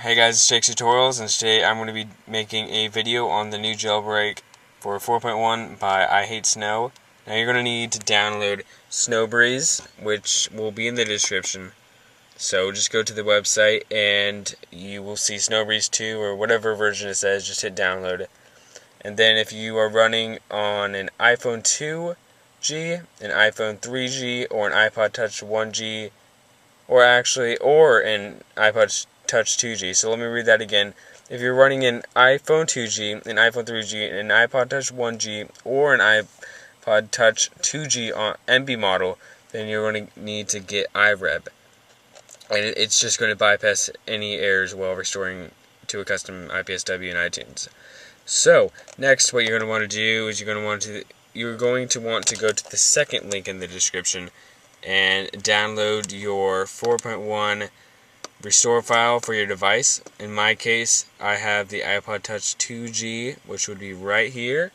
Hey guys, it's JakesTutorials, and today I'm going to be making a video on the new jailbreak for 4.1 by I Hate Snow. Now you're going to need to download Sn0wbreeze, which will be in the description. So just go to the website and you will see Sn0wbreeze 2 or whatever version it says, just hit download. And then if you are running on an iPhone 2G, an iPhone 3G, or an iPod Touch 1G, or an iPod Touch 2G. So let me read that again. If you're running an iPhone 2G, an iPhone 3G, an iPod Touch 1G, or an iPod Touch 2G on MB model, then you're going to need to get iReb. And it's just going to bypass any errors while restoring to a custom iPsw in iTunes. So, next what you're going to want to do is you're going to want to go to the second link in the description and download your 4.1 restore file for your device. In my case, I have the iPod Touch 2G, which would be right here.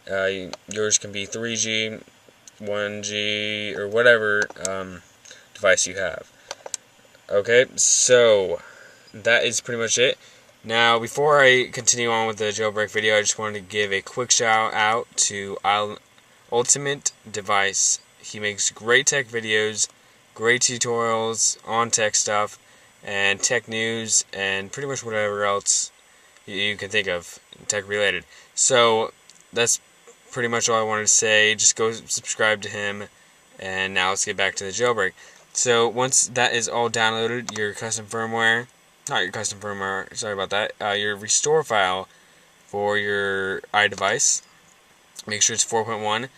Yours can be 3G, 1G, or whatever device you have. Okay, so that is pretty much it. Now, before I continue on with the jailbreak video, I just wanted to give a quick shout out to Ultimate Device. He makes great tech videos, great tutorials on tech stuff, and tech news, and pretty much whatever else you can think of tech related. So that's pretty much all I wanted to say. Just go subscribe to him, and now let's get back to the jailbreak. So once that is all downloaded, your your restore file for your iDevice, make sure it's 4.1,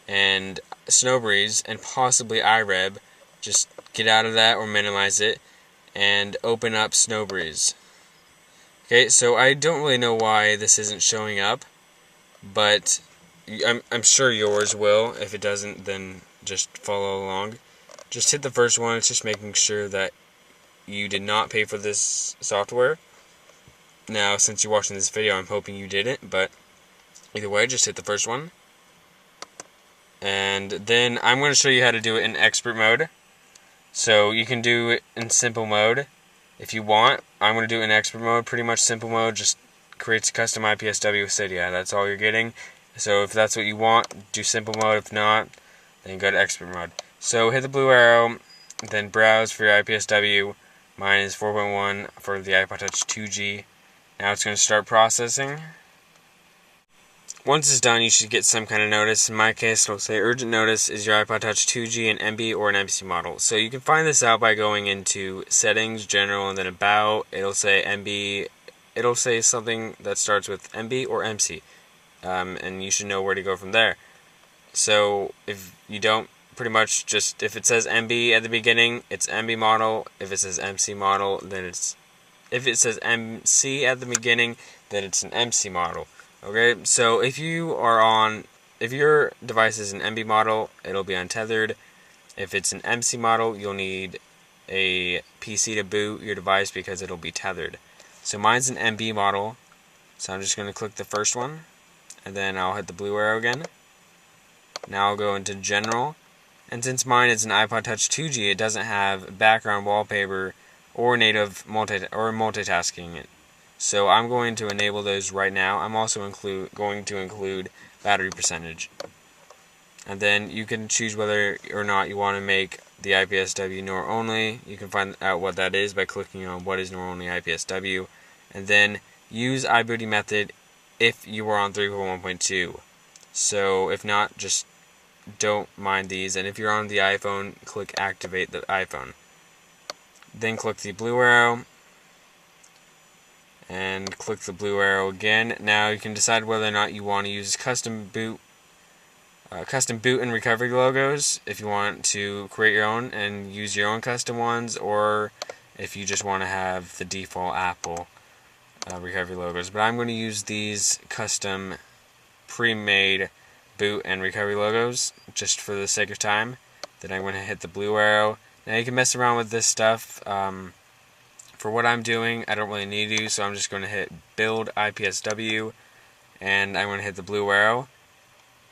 and Sn0wbreeze, and possibly iReb. Just get out of that or minimize it and open up Sn0wbreeze. Okay, so I don't really know why this isn't showing up, but I'm sure yours will. If it doesn't, then just follow along. Just hit the first one. It's just making sure that you did not pay for this software. Now, since you're watching this video, I'm hoping you didn't, but either way, just hit the first one. And then I'm going to show you how to do it in expert mode. So you can do it in simple mode if you want. I'm going to do it in expert mode. Pretty much simple mode just creates a custom iPsw with Cydia. That's all you're getting. So if that's what you want, do simple mode. If not, then go to expert mode. So hit the blue arrow, then browse for your iPsw. Mine is 4.1 for the iPod Touch 2G. Now it's going to start processing. Once it's done, you should get some kind of notice. In my case, it'll say urgent notice is your iPod Touch 2G, an MB, or an MC model. So you can find this out by going into settings, general, and then about. It'll say MB. It'll say something that starts with MB or MC. And you should know where to go from there. So if you don't, pretty much just if it says MB at the beginning, it's MB model. If it says MC model, then if it says MC at the beginning, then it's an MC model. Okay, so if your device is an MB model, it'll be untethered. If it's an MC model, you'll need a PC to boot your device because it'll be tethered. So mine's an MB model, so I'm just going to click the first one, and then I'll hit the blue arrow again. Now I'll go into general, and since mine is an iPod Touch 2G, it doesn't have background wallpaper or native multitasking. So I'm going to enable those right now. I'm also going to include battery percentage. And then you can choose whether or not you want to make the iPsw NOR only. You can find out what that is by clicking on what is NOR only iPsw. And then use iBooty method if you are on 3.1.2. So if not, just don't mind these. And if you're on the iPhone, click activate the iPhone. Then click the blue arrow. And click the blue arrow again. Now you can decide whether or not you want to use custom boot and recovery logos if you want to create your own and use your own custom ones, or if you just want to have the default Apple recovery logos. But I'm going to use these custom pre-made boot and recovery logos just for the sake of time. Then I'm going to hit the blue arrow. Now you can mess around with this stuff. For what I'm doing, I don't really need to, so I'm just going to hit build iPsw, and I'm going to hit the blue arrow.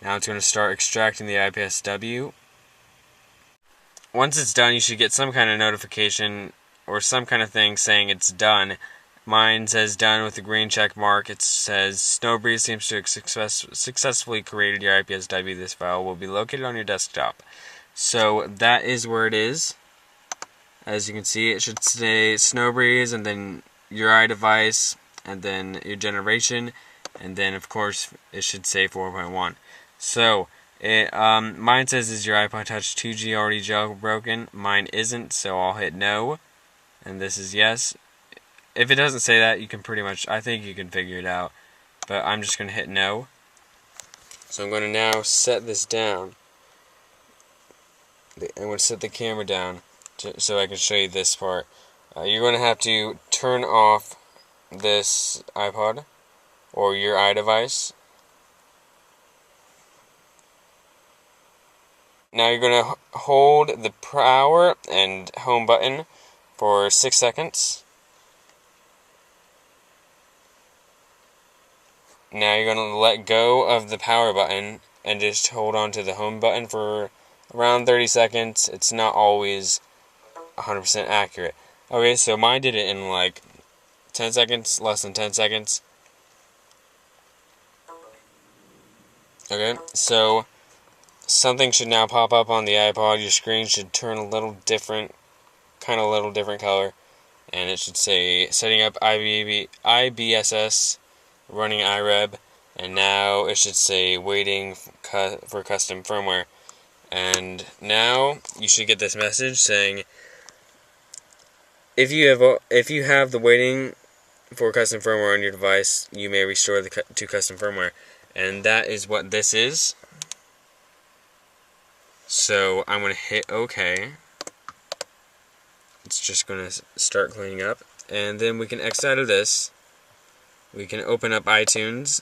Now it's going to start extracting the iPsw. Once it's done, you should get some kind of notification or some kind of thing saying it's done. Mine says done with a green check mark. It says Sn0wbreeze seems to have successfully created your iPsw. This file will be located on your desktop. So that is where it is. As you can see, it should say Sn0wbreeze and then your iDevice and then your generation, and then of course it should say 4.1. So mine says is your iPod Touch 2G already jailbroken? Mine isn't, so I'll hit no, and this is yes. If it doesn't say that, you can pretty much, I think you can figure it out, but I'm just going to hit no. So I'm going to now set this down. I'm going to set the camera down so I can show you this part. You're going to have to turn off this iPod or your iDevice. Now you're going to hold the power and home button for 6 seconds. Now you're going to let go of the power button and just hold on to the home button for around 30 seconds. It's not always 100% accurate. Okay, so mine did it in like 10 seconds, less than 10 seconds. Okay, so something should now pop up on the iPod. Your screen should turn a little different, kind of a little different color. And it should say setting up IBSS, running iReb, and now it should say waiting for custom firmware. And now you should get this message saying if you have the waiting for custom firmware on your device, you may restore to custom firmware. And that is what this is. So I'm going to hit OK. It's just going to start cleaning up, and then we can exit out of this. We can open up iTunes.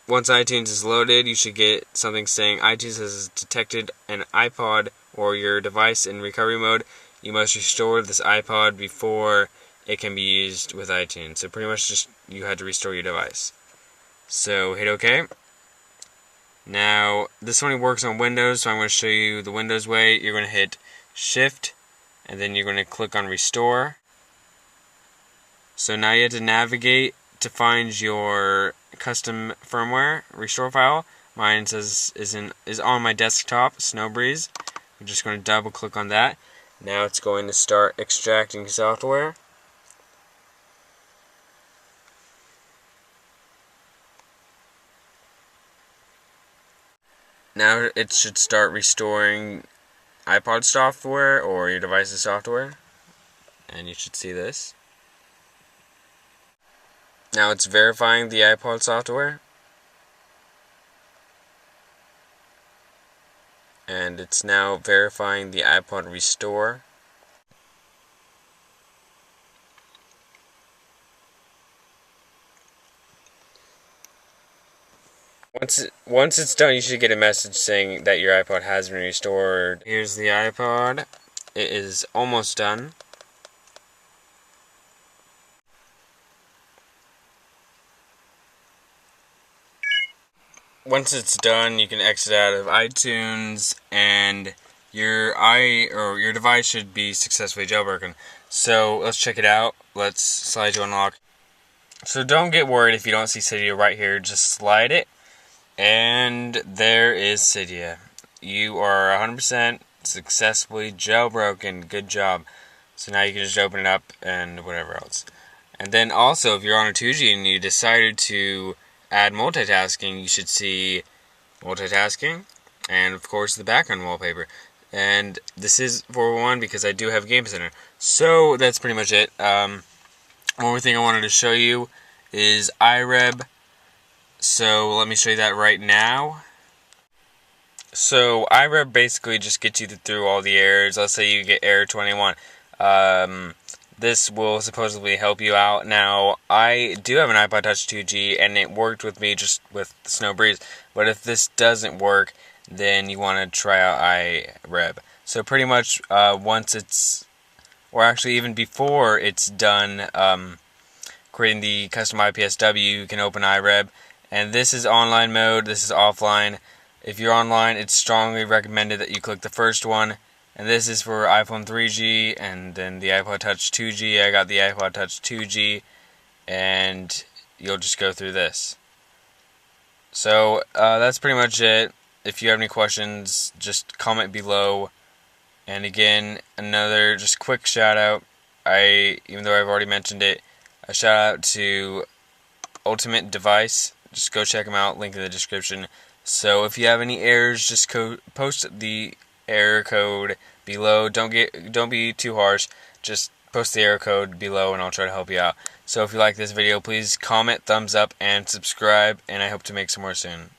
Once iTunes is loaded, you should get something saying iTunes has detected an iPod or your device in recovery mode. You must restore this iPod before it can be used with iTunes. So pretty much just you had to restore your device. So hit OK. Now this only works on Windows, so I'm going to show you the Windows way. You're going to hit Shift and then you're going to click on Restore. So now you have to navigate to find your custom firmware restore file. Mine says is on my desktop, Sn0wbreeze. I'm just going to double click on that. Now it's going to start extracting software. Now it should start restoring iPod software or your device's software, and you should see this. Now it's verifying the iPod software, and it's now verifying the iPod restore. Once it's done, you should get a message saying that your iPod has been restored. Here's the iPod. It is almost done. Once it's done, you can exit out of iTunes, and your device should be successfully jailbroken. So let's check it out. Let's slide to unlock. So don't get worried if you don't see Cydia right here. Just slide it, and there is Cydia. You are 100% successfully jailbroken. Good job. So now you can just open it up and whatever else. And then also, if you're on a 2G and you decided to add multitasking, you should see multitasking and of course the background wallpaper. And this is 4.1 because I do have Game Center. So that's pretty much it. One more thing I wanted to show you is iReb. So let me show you that right now. So iReb basically just gets you through all the errors. Let's say you get error 21. This will supposedly help you out. Now, I do have an iPod Touch 2G, and it worked with me just with Sn0wbreeze. But if this doesn't work, then you want to try out iReb. So pretty much once it's, or actually even before it's done creating the custom iPsw, you can open iReb. And this is online mode, this is offline. If you're online, it's strongly recommended that you click the first one. And this is for iPhone 3G, and then the iPod Touch 2G. I got the iPod Touch 2G, and you'll just go through this. So that's pretty much it. If you have any questions, just comment below. And again, another just quick shout out. Even though I've already mentioned it, a shout out to Ultimate Device. Just go check them out. Link in the description. So if you have any errors, just post the error code below. Don't be too harsh. Just post the error code below, and I'll try to help you out. So if you like this video, please comment, thumbs up, and subscribe. And I hope to make some more soon.